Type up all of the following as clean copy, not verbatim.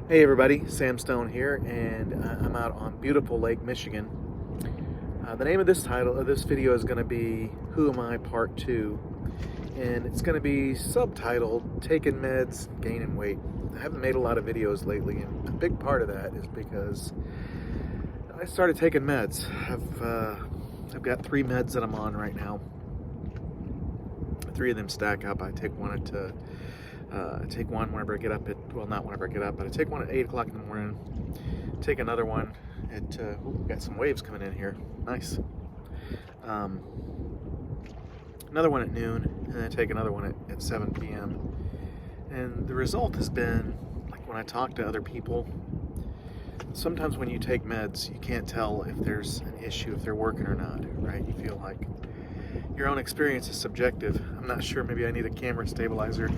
Hey everybody, Sam Stone here, and I'm out on beautiful Lake Michigan. The name of this title of this video is going to be Who Am I Part 2, and it's going to be subtitled Taking Meds, Gaining Weight. I haven't made a lot of videos lately, and a big part of that is because I started taking meds. I've got 3 meds that I'm on right now. 3 of them stack up. I take one whenever I get up at, well, not whenever I get up, but I take one at 8 o'clock in the morning, take another one at, got some waves coming in here, nice. Another one at noon, and then I take another one at 7 p.m. And the result has been, like when I talk to other people, sometimes when you take meds, you can't tell if there's an issue, if they're working or not, right? You feel like your own experience is subjective. I'm not sure, maybe I need a camera stabilizer.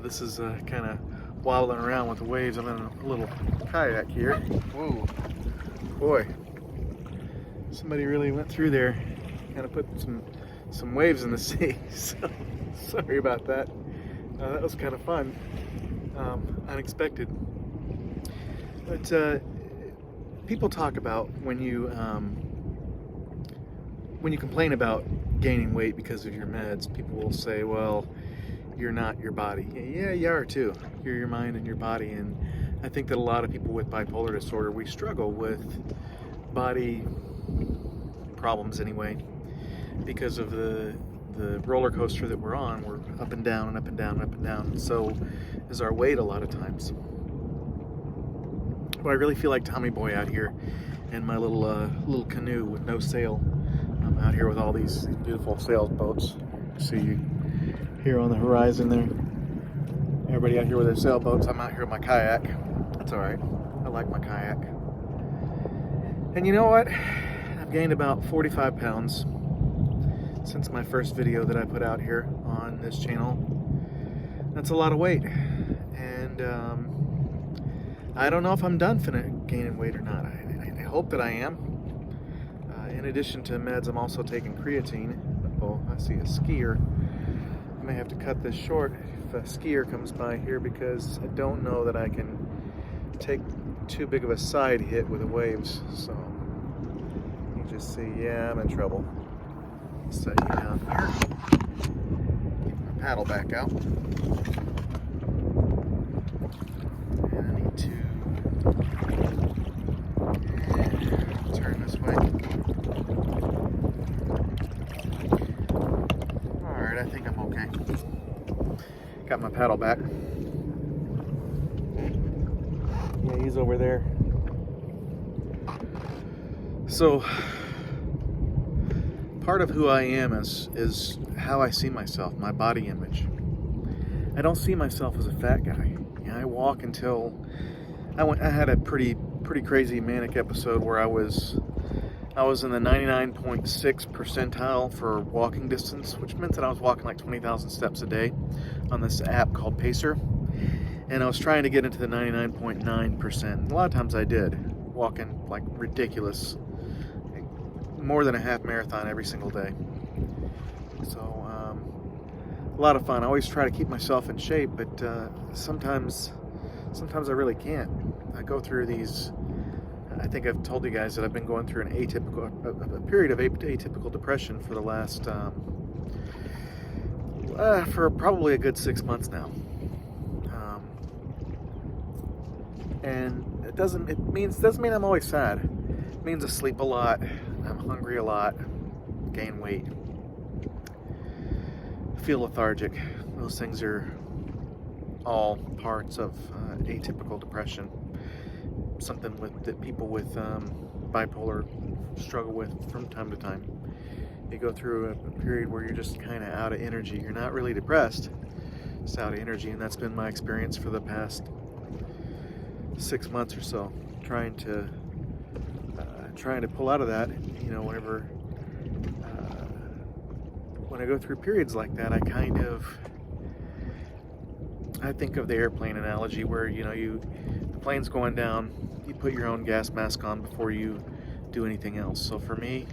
This is kind of wobbling around with the waves. I'm in a little kayak here. Whoa, boy, somebody really went through there, kind of put some waves in the sea. So sorry about that. That was kind of fun, unexpected. But people talk about when you complain about gaining weight because of your meds, people will say, well, you're not your body. Yeah, you are too. You're your mind and your body. And I think that a lot of people with bipolar disorder, we struggle with body problems anyway, because of the roller coaster that we're on. We're up and down and up and down and up and down. And so is our weight a lot of times. But I really feel like Tommy Boy out here in my little canoe with no sail. I'm out here with all these beautiful sailboats. See you here on the horizon there. Everybody out here with their sailboats. I'm out here with my kayak. That's all right. I like my kayak. And you know what? I've gained about 45 pounds since my first video that I put out here on this channel. That's a lot of weight. And I don't know if I'm done gaining weight or not. I hope that I am. In addition to meds, I'm also taking creatine. Oh, I see a skier. I may have to cut this short if a skier comes by here, because I don't know that I can take too big of a side hit with the waves. So you just see, yeah, I'm in trouble. Set you down here. Get my paddle back out. And I need to turn this way. Alright, I think I'm okay. Got my paddle back. Yeah, he's over there. So, part of who I am is how I see myself, my body image. I don't see myself as a fat guy. You know, I walk until I had a pretty crazy manic episode where I was in the 99.6 percentile for walking distance, which meant that I was walking like 20,000 steps a day on this app called Pacer. And I was trying to get into the 99.9%. A lot of times I did, walking like ridiculous, more than a half marathon every single day. So a lot of fun. I always try to keep myself in shape, but sometimes I really can't. I go through these. I think I've told you guys that I've been going through a period of atypical depression for the last for probably a good 6 months now. And it doesn't mean I'm always sad. It means I sleep a lot, I'm hungry a lot, gain weight, feel lethargic. Those things are all parts of atypical depression. Something that people with bipolar struggle with from time to time. You go through a period where you're just kind of out of energy. You're not really depressed, just out of energy, and that's been my experience for the past 6 months or so. Trying to pull out of that. You know, when I go through periods like that, I think of the airplane analogy where, you know, the plane's going down, you put your own gas mask on before you do anything else. So for me,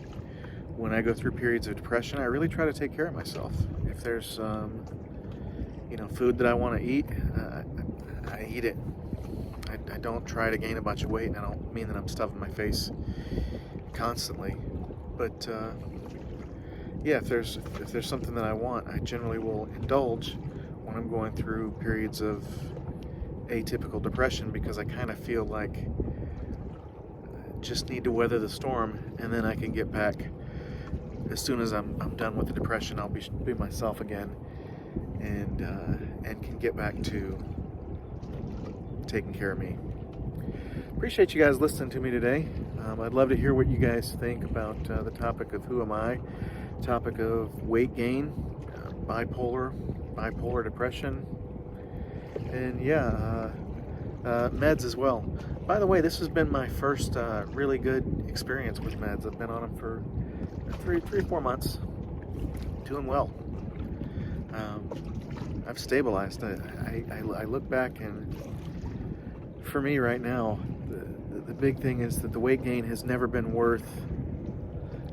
when I go through periods of depression, I really try to take care of myself. If there's food that I want to eat, I eat it. I don't try to gain a bunch of weight, and I don't mean that I'm stuffing my face constantly, but yeah, if there's something that I want, I generally will indulge when I'm going through periods of atypical depression, because I kind of feel like I just need to weather the storm, and then I can get back. As soon as I'm done with the depression, I'll be myself again, and can get back to taking care of me. Appreciate you guys listening to me today. I'd love to hear what you guys think about the topic of who am I, topic of weight gain, bipolar depression, and yeah, meds as well. By the way, this has been my first really good experience with meds. I've been on them for 3 or 4 months, doing well. I've stabilized. I look back, and for me right now, the big thing is that the weight gain has never been worth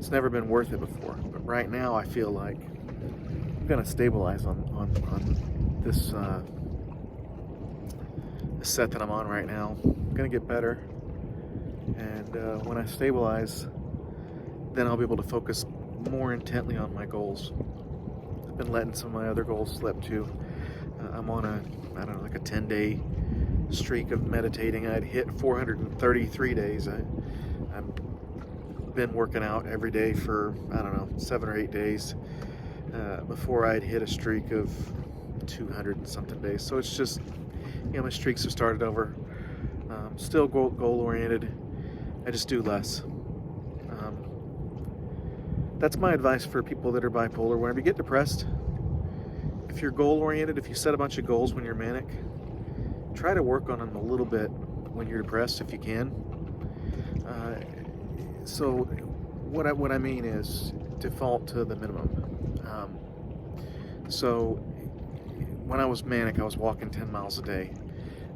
it before. But right now, I feel like I'm gonna stabilize on this set that I'm on right now. I'm gonna get better, and when I stabilize, then I'll be able to focus more intently on my goals. I've been letting some of my other goals slip too. I'm on like a 10-day streak of meditating. I'd hit 433 days. I've been working out every day for, 7 or 8 days before I'd hit a streak of 200 and something days. So it's just, my streaks have started over. Still goal oriented. I just do less. That's my advice for people that are bipolar. Whenever you get depressed, if you're goal oriented, if you set a bunch of goals when you're manic, try to work on them a little bit when you're depressed if you can. So what I mean is default to the minimum. So when I was manic, I was walking 10 miles a day.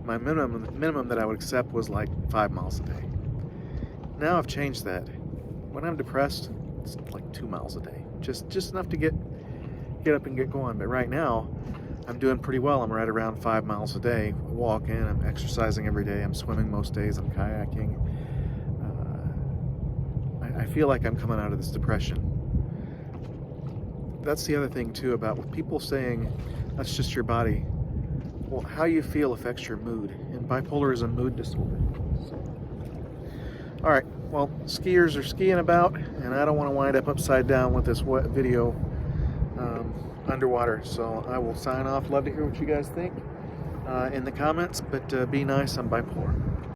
My minimum that I would accept was like 5 miles a day. Now I've changed that. When I'm depressed, it's like 2 miles a day, just enough to get up and get going. But right now, I'm doing pretty well. I'm right around 5 miles a day walking. I'm exercising every day. I'm swimming most days. I'm kayaking. I feel like I'm coming out of this depression. That's the other thing too about people saying that's just your body. Well, how you feel affects your mood, and bipolar is a mood disorder. So, all right, well, skiers are skiing about, and I don't want to wind up upside down with this video underwater. So I will sign off. Love to hear what you guys think in the comments, but be nice. I'm bipolar.